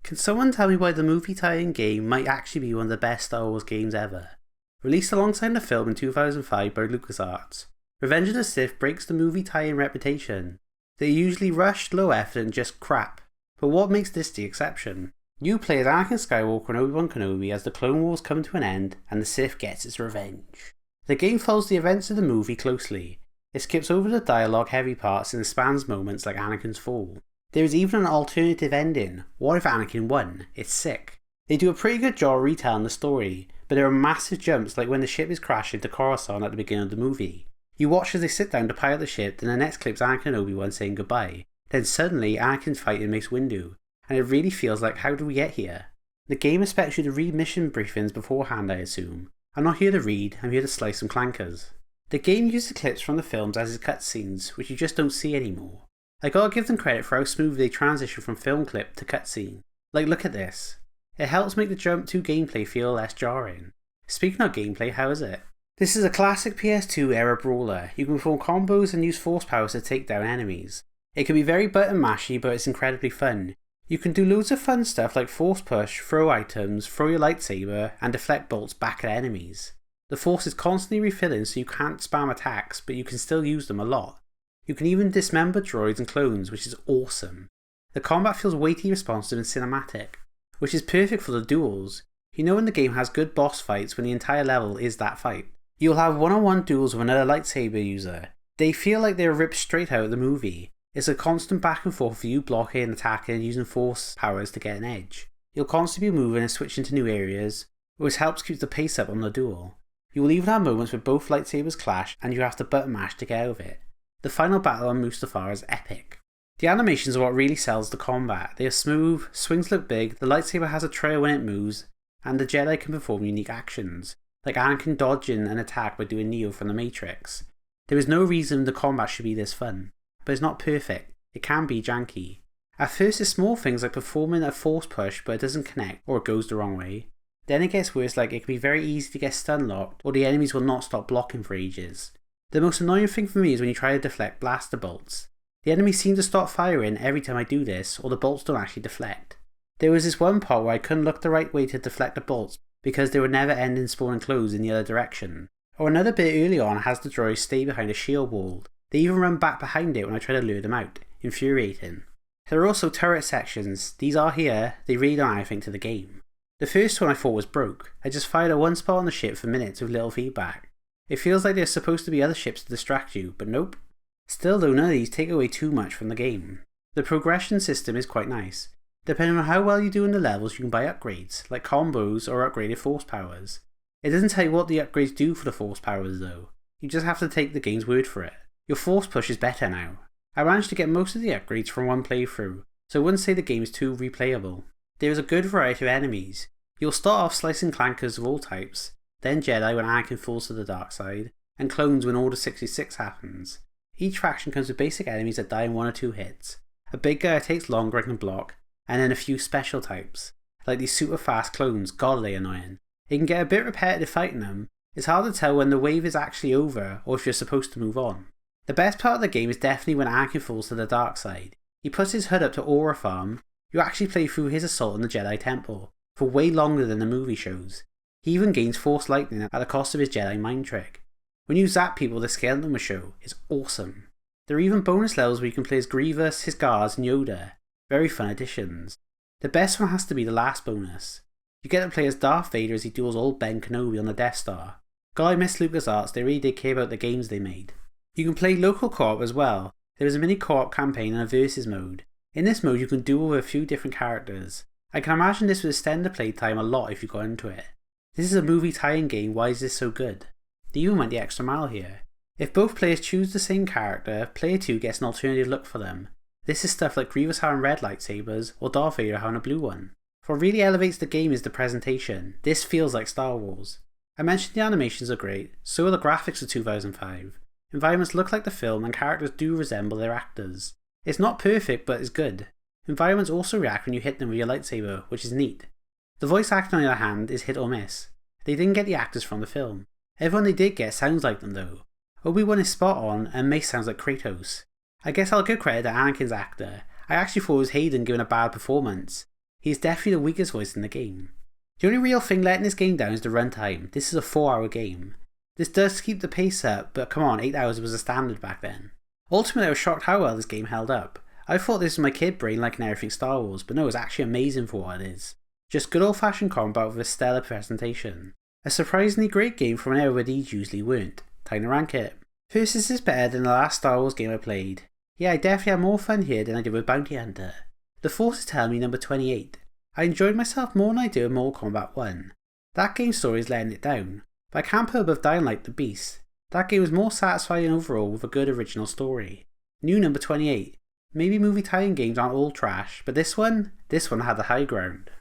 Can someone tell me why the movie tie-in game might actually be one of the best Star Wars games ever? Released alongside the film in 2005 by LucasArts, Revenge of the Sith breaks the movie tie-in reputation. They're usually rushed, low effort and just crap, but what makes this the exception? You play as Anakin Skywalker and Obi-Wan Kenobi as the Clone Wars come to an end and the Sith gets its revenge. The game follows the events of the movie closely. It skips over the dialogue heavy parts and spans moments like Anakin's fall. There is even an alternative ending. What if Anakin won? It's sick. They do a pretty good job retelling the story, but there are massive jumps like when the ship is crashing to Coruscant at the beginning of the movie. You watch as they sit down to pilot the ship, then the next clip's Anakin and Obi-Wan saying goodbye. Then suddenly Anakin's fighting Mace Windu, and it really feels like, how did we get here? The game expects you to read mission briefings beforehand, I assume. I'm not here to read, I'm here to slice some clankers. The game uses clips from the films as its cutscenes, which you just don't see anymore. I gotta give them credit for how smooth they transition from film clip to cutscene. Like, look at this. It helps make the jump to gameplay feel less jarring. Speaking of gameplay, how is it? This is a classic PS2 era brawler. You can perform combos and use force powers to take down enemies. It can be very button mashy, but it's incredibly fun. You can do loads of fun stuff like force push, throw items, throw your lightsaber, and deflect bolts back at enemies. The force is constantly refilling, so you can't spam attacks, but you can still use them a lot. You can even dismember droids and clones, which is awesome. The combat feels weighty, responsive and cinematic, which is perfect for the duels. You know when the game has good boss fights when the entire level is that fight. You'll have one-on-one duels with another lightsaber user. They feel like they're ripped straight out of the movie. It's a constant back and forth for you blocking and attacking and using force powers to get an edge. You'll constantly be moving and switching to new areas, which helps keep the pace up on the duel. You will even have moments where both lightsabers clash and you have to button mash to get out of it. The final battle on Mustafar is epic. The animations are what really sells the combat. They are smooth, swings look big, the lightsaber has a trail when it moves, and the Jedi can perform unique actions, like Anakin dodging an attack by doing Neo from the Matrix. There is no reason the combat should be this fun, but it's not perfect. It can be janky. At first it's small things like performing a force push but it doesn't connect or it goes the wrong way. Then it gets worse, like it can be very easy to get stun locked or the enemies will not stop blocking for ages. The most annoying thing for me is when you try to deflect blaster bolts. The enemies seem to stop firing every time I do this, or the bolts don't actually deflect. There was this one part where I couldn't look the right way to deflect the bolts because they would never end in spawning clothes in the other direction. Or another bit early on has the droids stay behind a shield wall. They even run back behind it when I try to lure them out. Infuriating. There are also turret sections. These are here, they really don't add anything to the game. The first one I thought was broke. I just fired at one spot on the ship for minutes with little feedback. It feels like there's supposed to be other ships to distract you, but nope. Still though, none of these take away too much from the game. The progression system is quite nice. Depending on how well you do in the levels, you can buy upgrades, like combos or upgraded force powers. It doesn't tell you what the upgrades do for the force powers though. You just have to take the game's word for it. Your force push is better now. I managed to get most of the upgrades from one playthrough, so I wouldn't say the game is too replayable. There is a good variety of enemies. You'll start off slicing clankers of all types, then Jedi when Anakin falls to the dark side, and clones when Order 66 happens. Each faction comes with basic enemies that die in 1 or 2 hits, a big guy that takes longer and can block, and then a few special types, like these super fast clones. God, are they annoying. It can get a bit repetitive fighting them. It's hard to tell when the wave is actually over or if you're supposed to move on. The best part of the game is definitely when Anakin falls to the dark side. He puts his hood up to Aura Farm. You actually play through his assault on the Jedi Temple, for way longer than the movie shows. He even gains Force Lightning at the cost of his Jedi mind trick. When you zap people the skeleton will show, it's awesome. There are even bonus levels where you can play as Grievous, his guards and Yoda. Very fun additions. The best one has to be the last bonus. You get to play as Darth Vader as he duels old Ben Kenobi on the Death Star. God, I miss LucasArts, they really did care about the games they made. You can play local co-op as well. There is a mini co-op campaign and a versus mode. In this mode you can duel with a few different characters. I can imagine this would extend the playtime a lot if you got into it. This is a movie tie-in game, why is this so good? They even went the extra mile here. If both players choose the same character, player 2 gets an alternative look for them. This is stuff like Grievous having red lightsabers or Darth Vader having a blue one. What really elevates the game is the presentation. This feels like Star Wars. I mentioned the animations are great, so are the graphics of 2005. Environments look like the film and characters do resemble their actors. It's not perfect, but it's good. Environments also react when you hit them with your lightsaber, which is neat. The voice acting on the other hand is hit or miss. They didn't get the actors from the film. Everyone they did get sounds like them though. Obi-Wan is spot on and Mace sounds like Kratos. I guess I'll give credit to Anakin's actor. I actually thought it was Hayden giving a bad performance. He is definitely the weakest voice in the game. The only real thing letting this game down is the runtime. This is a 4-hour game. This does keep the pace up, but come on, 8 hours was a standard back then. Ultimately, I was shocked how well this game held up. I thought this was my kid brain liking everything Star Wars, but no, it's actually amazing for what it is. Just good old fashioned combat with a stellar presentation. A surprisingly great game from an era where these usually weren't. Time to rank it. First, this is better than the last Star Wars game I played. Yeah, I definitely had more fun here than I did with Bounty Hunter. The Force is telling me number 28. I enjoyed myself more than I did with Mortal Kombat 1. That game's story is letting it down, but I can't put above Dying Light the Beast. That game was more satisfying overall with a good original story. New number 28. Maybe movie tie-in games aren't all trash, but this one had the high ground.